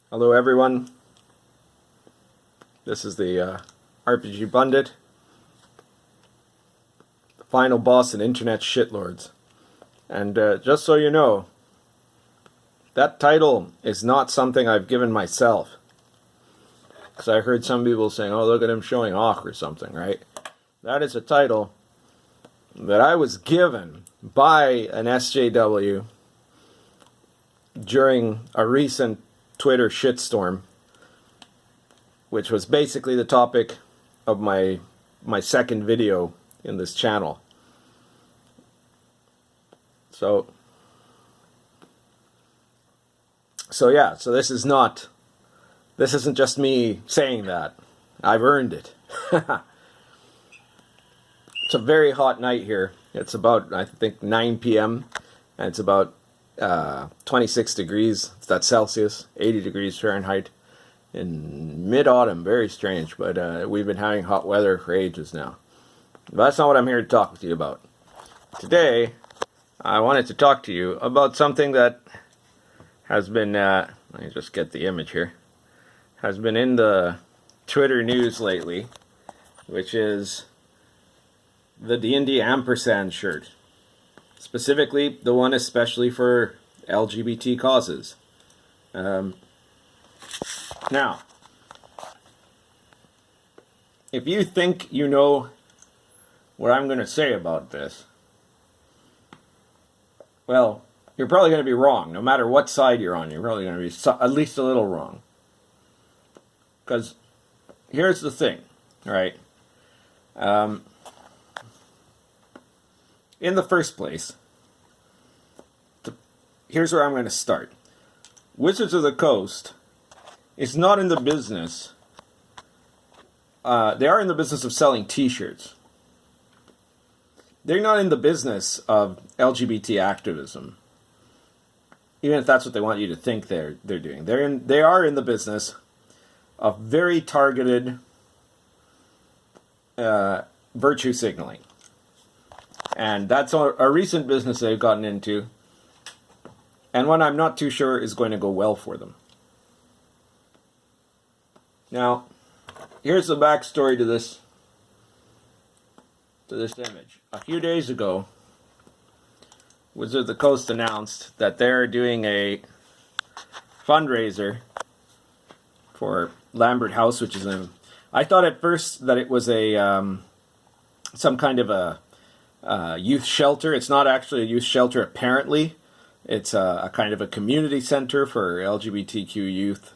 Hello everyone, this is the RPGPundit, the final boss in internet shitlords. And just so you know, that title is not something I've given myself. Because I heard some people saying, oh look at him showing off or something, right? That is a title that I was given by an SJW during a recent Twitter shitstorm, which was basically the topic of my second video in this channel. So yeah, so this isn't just me saying that. I've earned it. It's a very hot night here. It's about, I think, 9 p.m. and it's about 26 degrees, that's Celsius, 80 degrees Fahrenheit in mid-autumn. Very strange, but we've been having hot weather for ages now. But that's not what I'm here to talk to you about. Today, I wanted to talk to you about something that has been, let me just get the image here, has been in the Twitter news lately, which is the D&D ampersand shirt. Specifically, the one especially for LGBT causes. Now, if you think you know what I'm going to say about this, well, you're probably going to be wrong. No matter what side you're on, you're probably going to be at least a little wrong. Because here's the thing, right? In the first place, here's where I'm going to start. Wizards of the Coast is not in the business, they are in the business of selling T-shirts. They're not in the business of LGBT activism, even if that's what they want you to think they're doing. They are in the business of very targeted virtue signaling. And that's a recent business they've gotten into, and one I'm not too sure is going to go well for them. Now, here's the backstory to this image. A few days ago, Wizards of the Coast announced that they're doing a fundraiser for Lambert House, which is I thought at first that it was a some kind of a youth shelter. It's not actually a youth shelter, apparently. It's a kind of a community center for LGBTQ youth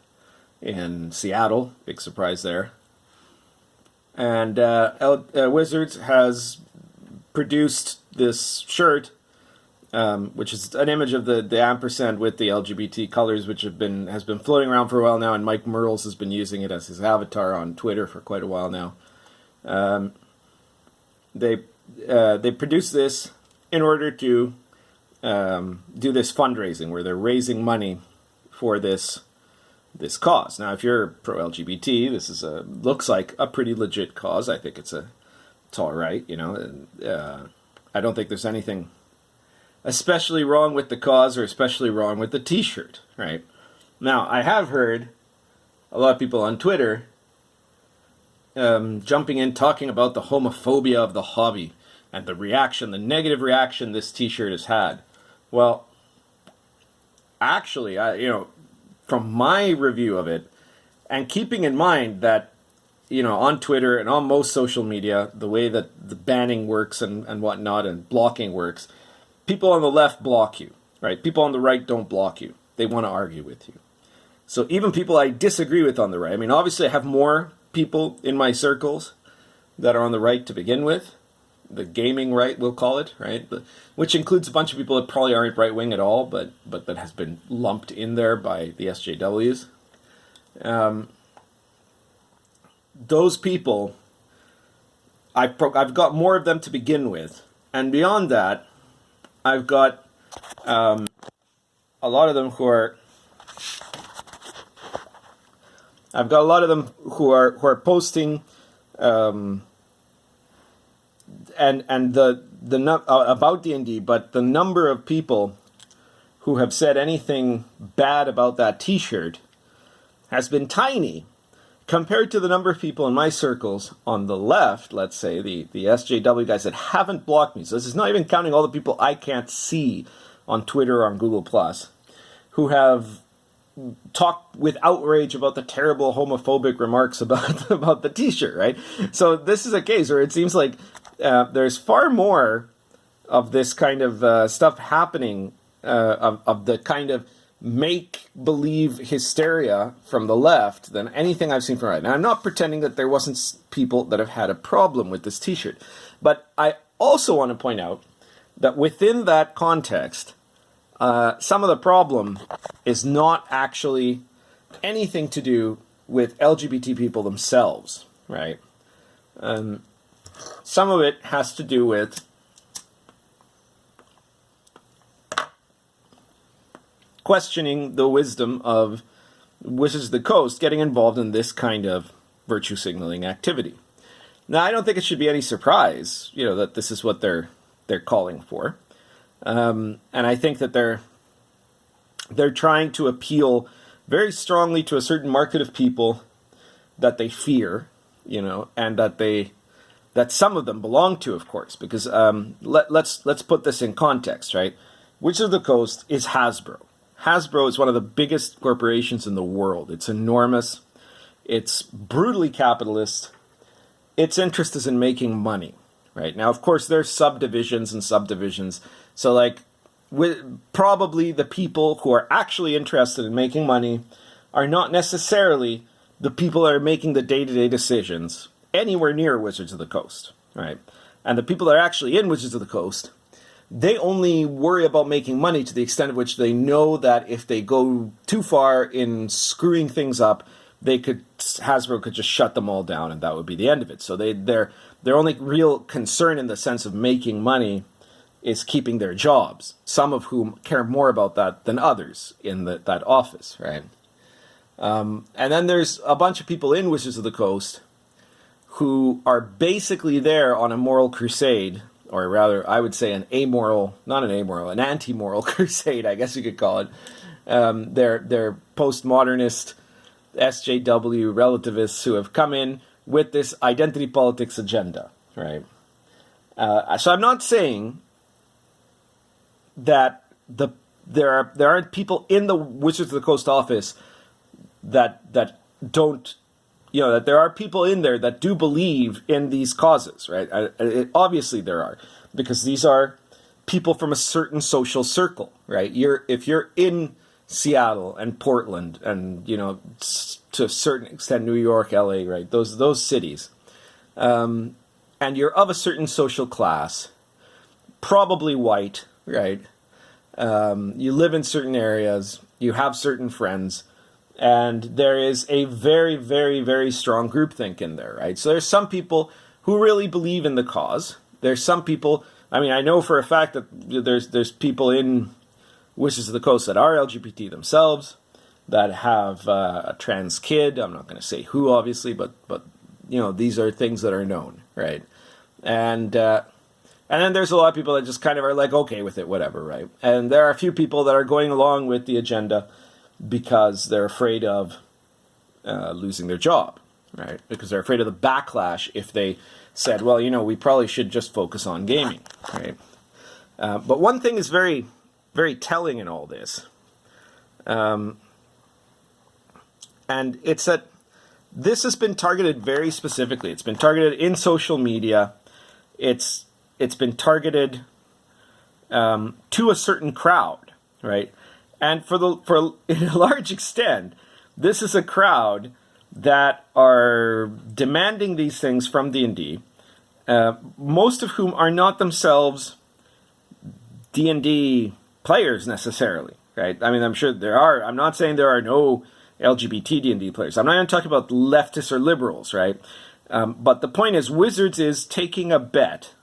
in Seattle. Big surprise there. And Wizards has produced this shirt, which is an image of the ampersand with the LGBT colors, which has been floating around for a while now, and Mike Merles has been using it as his avatar on Twitter for quite a while now. They produced this in order to do this fundraising where they're raising money for this cause. Now, if you're pro-LGBT, this is looks like a pretty legit cause. I think it's all right, you know. And, I don't think there's anything especially wrong with the cause or especially wrong with the T-shirt, right? Now, I have heard a lot of people on Twitter jumping in talking about the homophobia of the hobby and the negative reaction this T-shirt has had. Well, actually, from my review of it, and keeping in mind that, on Twitter and on most social media, the way that the banning works and whatnot and blocking works, people on the left block you, right? People on the right don't block you. They want to argue with you. So even people I disagree with on the right, obviously I have more people in my circles that are on the right to begin with, the gaming right, we'll call it, right? Which includes a bunch of people that probably aren't right-wing at all, but that has been lumped in there by the SJWs. Those people, I've got more of them to begin with, and beyond that, I've got a lot of them who are. I've got a lot of them who are posting. And about D&D, but the number of people who have said anything bad about that T-shirt has been tiny compared to the number of people in my circles on the left, let's say, the SJW guys that haven't blocked me. So this is not even counting all the people I can't see on Twitter or on Google+, who have talked with outrage about the terrible homophobic remarks about the T-shirt, right? So this is a case where it seems like there's far more of this kind of stuff happening, of the kind of make-believe hysteria from the left than anything I've seen from right. Now, I'm not pretending that there wasn't people that have had a problem with this T-shirt, but I also want to point out that within that context, some of the problem is not actually anything to do with LGBT people themselves, right? Some of it has to do with questioning the wisdom of Wizards of the Coast getting involved in this kind of virtue signaling activity. Now, I don't think it should be any surprise, that this is what they're calling for, and I think that they're trying to appeal very strongly to a certain market of people that they fear, and that some of them belong to, of course, because let's put this in context, right? Wizards of the Coast is Hasbro. Hasbro is one of the biggest corporations in the world. It's enormous. It's brutally capitalist. Its interest is in making money, right? Now, of course, there's subdivisions and subdivisions. So, probably the people who are actually interested in making money are not necessarily the people that are making the day-to-day decisions anywhere near Wizards of the Coast, right? And the people that are actually in Wizards of the Coast, they only worry about making money to the extent of which they know that if they go too far in screwing things up, Hasbro could just shut them all down, and that would be the end of it. So their only real concern in the sense of making money is keeping their jobs, some of whom care more about that than others in that office, right? And then there's a bunch of people in Wizards of the Coast who are basically there on a moral crusade, or rather, I would say an anti-moral crusade, I guess you could call it. They're postmodernist SJW relativists who have come in with this identity politics agenda, right? So I'm not saying that there aren't people in the Wizards of the Coast office that don't, that there are people in there that do believe in these causes, right? Obviously there are, because these are people from a certain social circle, right? If you're in Seattle and Portland and, to a certain extent New York, LA, right? Those cities, and you're of a certain social class, probably white, right? You live in certain areas, you have certain friends, and there is a very, very, very strong groupthink in there, right? So there's some people who really believe in the cause. There's some people, I know for a fact that there's people in Wizards of the Coast that are LGBT themselves, that have a trans kid. I'm not going to say who, obviously, but these are things that are known, right? And then there's a lot of people that just kind of are like, okay with it, whatever, right? And there are a few people that are going along with the agenda because they're afraid of losing their job, right? Because they're afraid of the backlash if they said, well, we probably should just focus on gaming, right? But one thing is very, very telling in all this, and it's that this has been targeted very specifically. It's been targeted in social media. It's been targeted to a certain crowd, right? And for in a large extent, this is a crowd that are demanding these things from D&D, most of whom are not themselves D&D players necessarily, right? I'm sure there are. I'm not saying there are no LGBT D&D players. I'm not even talking about leftists or liberals, right? But the point is, Wizards is taking a bet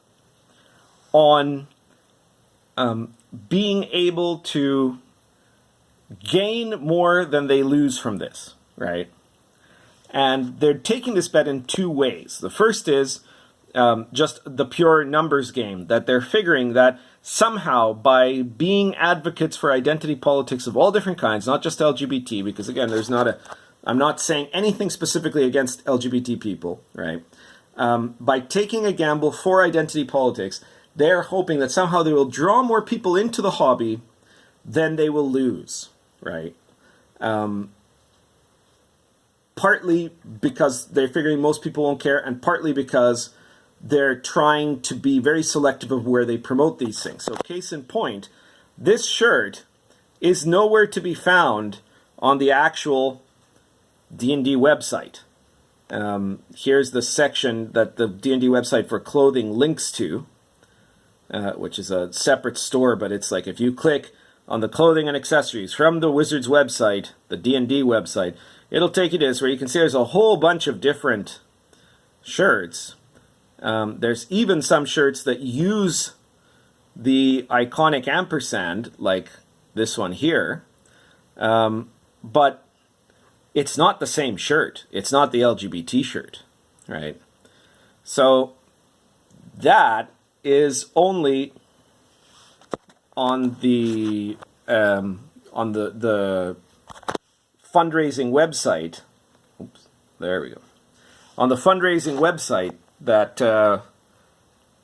on being able to gain more than they lose from this, right? And they're taking this bet in two ways. The first is just the pure numbers game, that they're figuring that somehow by being advocates for identity politics of all different kinds, not just LGBT, because again, there's not I'm not saying anything specifically against LGBT people, right? By taking a gamble for identity politics, they're hoping that somehow they will draw more people into the hobby than they will lose, right? Partly because they're figuring most people won't care, and partly because they're trying to be very selective of where they promote these things. So case in point, this shirt is nowhere to be found on the actual D&D website. Here's the section that the D&D website for clothing links to, which is a separate store, but it's like if you click on the clothing and accessories from the Wizards website, the D&D website, it'll take you to this where you can see there's a whole bunch of different shirts. There's even some shirts that use the iconic ampersand, like this one here, but it's not the same shirt. It's not the LGBT T-shirt, right? So that is only on the fundraising website. Oops, there we go. On the fundraising website that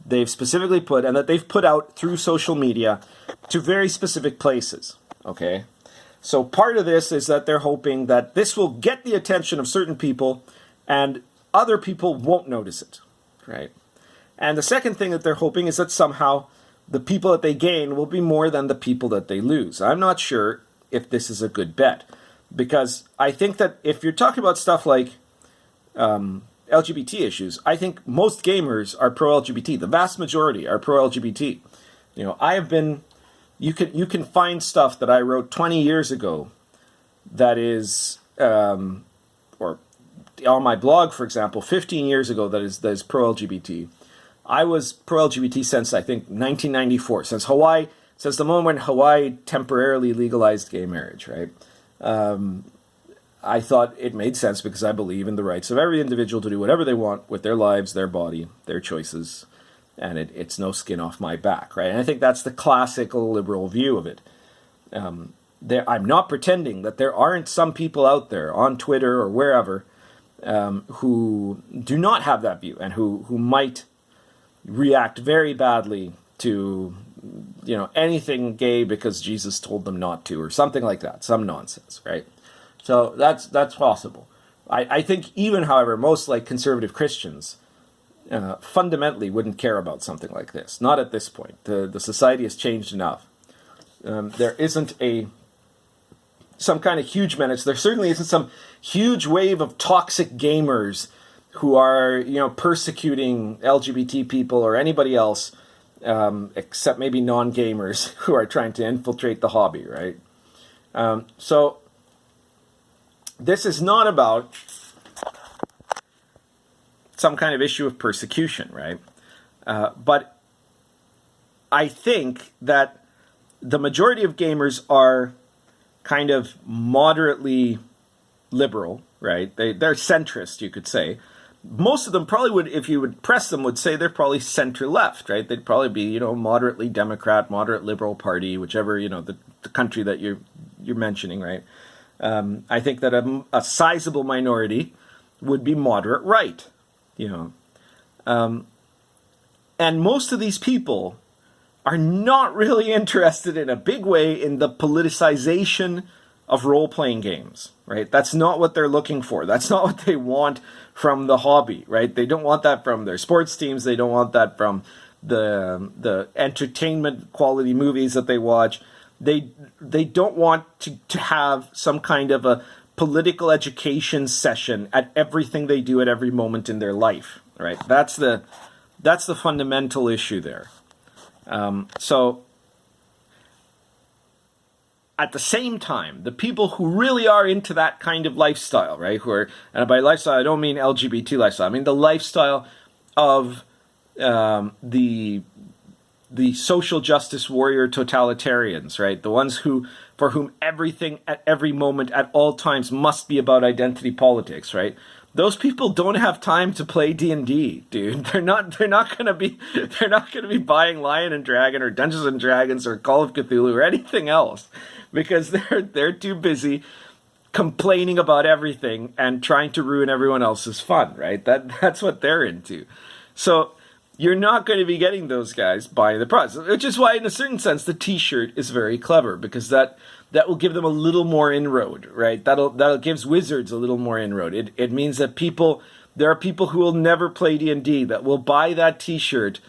they've specifically put, and that they've put out through social media to very specific places, okay? So part of this is that they're hoping that this will get the attention of certain people and other people won't notice it, right? And the second thing that they're hoping is that somehow the people that they gain will be more than the people that they lose. I'm not sure if this is a good bet, because I think that if you're talking about stuff like LGBT issues, I think most gamers are pro-LGBT. The vast majority are pro-LGBT. You know, I have been... You can find stuff that I wrote 20 years ago that is, or on my blog, for example, 15 years ago that is pro-LGBT. I was pro-LGBT since, I think, 1994, since the moment when Hawaii temporarily legalized gay marriage, right? I thought it made sense because I believe in the rights of every individual to do whatever they want with their lives, their body, their choices, and it's no skin off my back, right? And I think that's the classical liberal view of it. I'm not pretending that there aren't some people out there on Twitter or wherever who do not have that view and who might react very badly to, you know, anything gay because Jesus told them not to or something like that, some nonsense, right? So that's possible. I think even, however, most like conservative Christians fundamentally wouldn't care about something like this. Not at this point. The society has changed enough. There isn't some kind of huge menace. There certainly isn't some huge wave of toxic gamers who are, you know, persecuting LGBT people or anybody else, except maybe non-gamers who are trying to infiltrate the hobby, right? So this is not about some kind of issue of persecution, right? But I think that the majority of gamers are kind of moderately liberal, right? They're centrist, you could say. Most of them probably would, if you would press them, would say they're probably center-left, right? They'd probably be, you know, moderately Democrat, moderate Liberal Party, whichever, you know, the country that you're mentioning, right? I think that a sizable minority would be moderate right, you know. And most of these people are not really interested in a big way in the politicization of role-playing games, right? That's not what they're looking for. That's not what they want from the hobby, right? They don't want that from their sports teams. They don't want that from the entertainment quality movies that they watch. They don't want to have some kind of a political education session at everything they do at every moment in their life, right? That's the fundamental issue there. So at the same time, the people who really are into that kind of lifestyle, right? Who are, and by lifestyle I don't mean LGBT lifestyle. I mean the lifestyle of the social justice warrior totalitarians, right? The ones for whom everything at every moment at all times must be about identity politics, right? Those people don't have time to play D&D, dude. They're not going to be buying Lion and Dragon or Dungeons and Dragons or Call of Cthulhu or anything else because they're too busy complaining about everything and trying to ruin everyone else's fun, right? That's what they're into. So you're not going to be getting those guys buying the products, which is why, in a certain sense, the T-shirt is very clever, because that will give them a little more inroad, right? That'll gives Wizards a little more inroad. It means that there are people who will never play D&D that will buy that T-shirt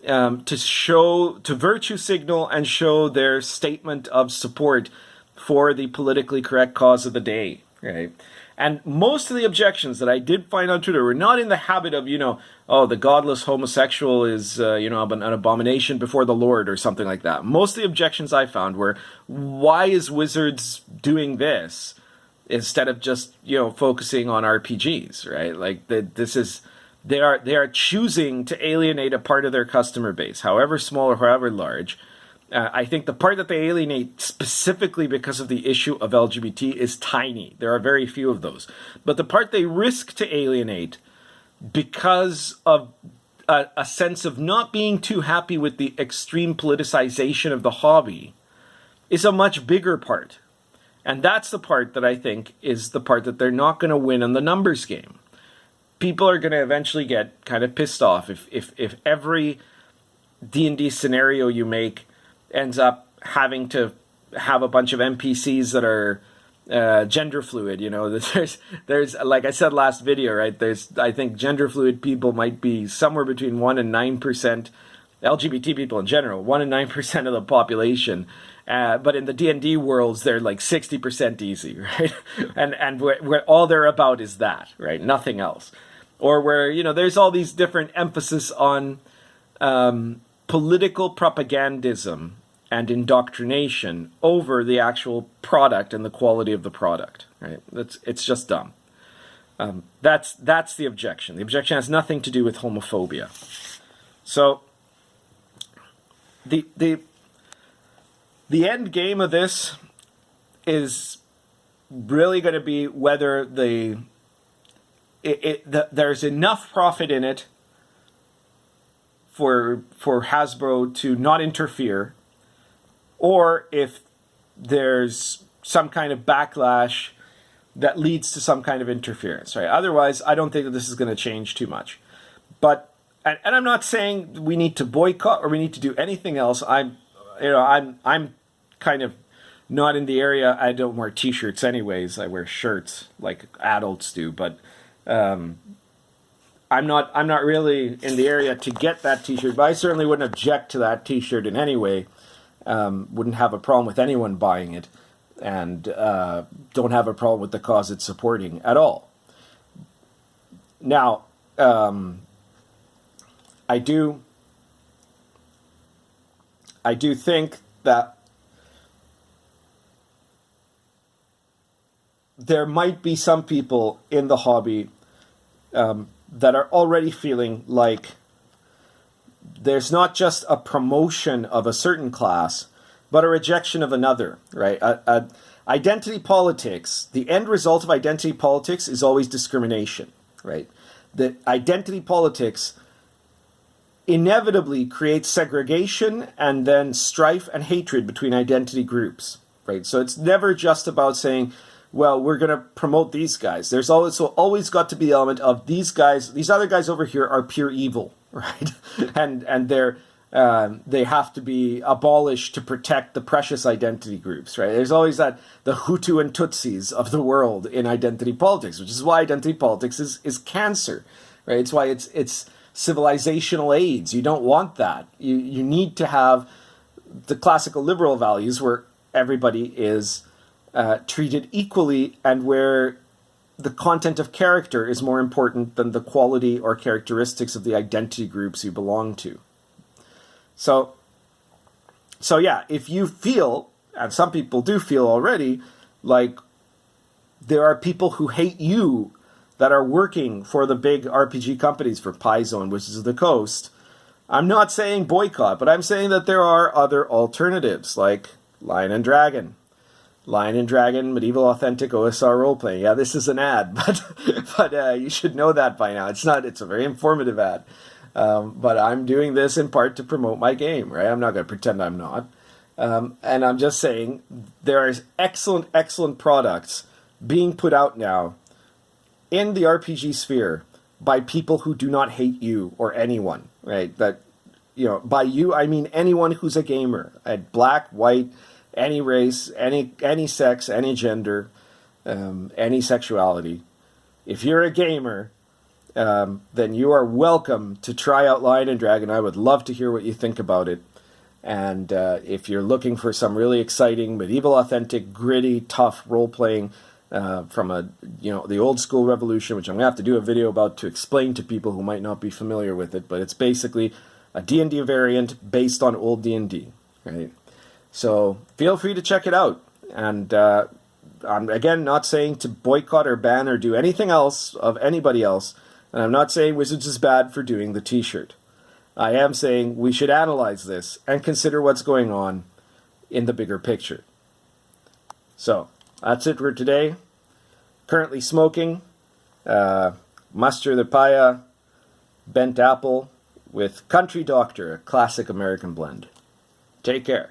to virtue signal and show their statement of support for the politically correct cause of the day, right? And most of the objections that I did find on Twitter were not in the habit of, the godless homosexual is, an abomination before the Lord or something like that. Most of the objections I found were, why is Wizards doing this instead of just, focusing on RPGs, right? Like, they are choosing to alienate a part of their customer base, however small or however large. I think the part that they alienate specifically because of the issue of LGBT is tiny. There are very few of those. But the part they risk to alienate because of a sense of not being too happy with the extreme politicization of the hobby is a much bigger part. And that's the part that I think is the part that they're not going to win in the numbers game. People are going to eventually get kind of pissed off if every D&D scenario you make ends up having to have a bunch of NPCs that are gender fluid. There's like I said last video, right? I think gender fluid people might be somewhere between 1% and 9%. LGBT people in general, 1% and 9% of the population. But in the D&D worlds, they're like 60% easy, right? and where all they're about is that, right? Nothing else. Or where, there's all these different emphasis on political propagandism and indoctrination over the actual product and the quality of the product, right? It's just dumb. That's the objection. The objection has nothing to do with homophobia. So the end game of this is really going to be whether there's enough profit in it for Hasbro to not interfere, or if there's some kind of backlash that leads to some kind of interference, right? Otherwise, I don't think that this is going to change too much. But and I'm not saying we need to boycott or we need to do anything else. I'm kind of not in the area. I don't wear T-shirts anyways. I wear shirts like adults do, but I'm not really in the area to get that T-shirt. But I certainly wouldn't object to that T-shirt in any way. Wouldn't have a problem with anyone buying it, and don't have a problem with the cause it's supporting at all. Now, I do think that there might be some people in the hobby that are already feeling like there's not just a promotion of a certain class, but a rejection of another, right? Identity politics, the end result of identity politics is always discrimination, right? The identity politics inevitably creates segregation and then strife and hatred between identity groups, right? So it's never just about saying, well, we're going to promote these guys. There's always got to be the element of these guys, these other guys over here are pure evil, right? and they have to be abolished to protect the precious identity groups, right? There's always the Hutu and Tutsis of the world in identity politics, which is why identity politics is cancer, right? It's why it's civilizational AIDS. You don't want that. You need to have the classical liberal values where everybody is treated equally and where the content of character is more important than the quality or characteristics of the identity groups you belong to. So yeah, if you feel, and some people do feel already, like there are people who hate you that are working for the big RPG companies, for Paizo, Wizards of the Coast, I'm not saying boycott, but I'm saying that there are other alternatives, like Lion and Dragon, Medieval Authentic OSR Roleplaying. Yeah, this is an ad, but you should know that by now. It's a very informative ad. But I'm doing this in part to promote my game, right? I'm not going to pretend I'm not. And I'm just saying there are excellent products being put out now in the RPG sphere by people who do not hate you or anyone, right? That, you know, by you, I mean anyone who's a gamer, black, white, any race, any sex, any gender, any sexuality. If you're a gamer, then you are welcome to try out Lion and Dragon. I would love to hear what you think about it. And if you're looking for some really exciting, medieval, authentic, gritty, tough role-playing from the old school Revolution, which I'm going to have to do a video about to explain to people who might not be familiar with it, but it's basically a D&D variant based on old D&D, right? So feel free to check it out. And I'm, again, not saying to boycott or ban or do anything else of anybody else. And I'm not saying Wizards is bad for doing the T-shirt. I am saying we should analyze this and consider what's going on in the bigger picture. So, that's it for today. Currently smoking Muster the Paya Bent Apple with Country Doctor, a classic American blend. Take care.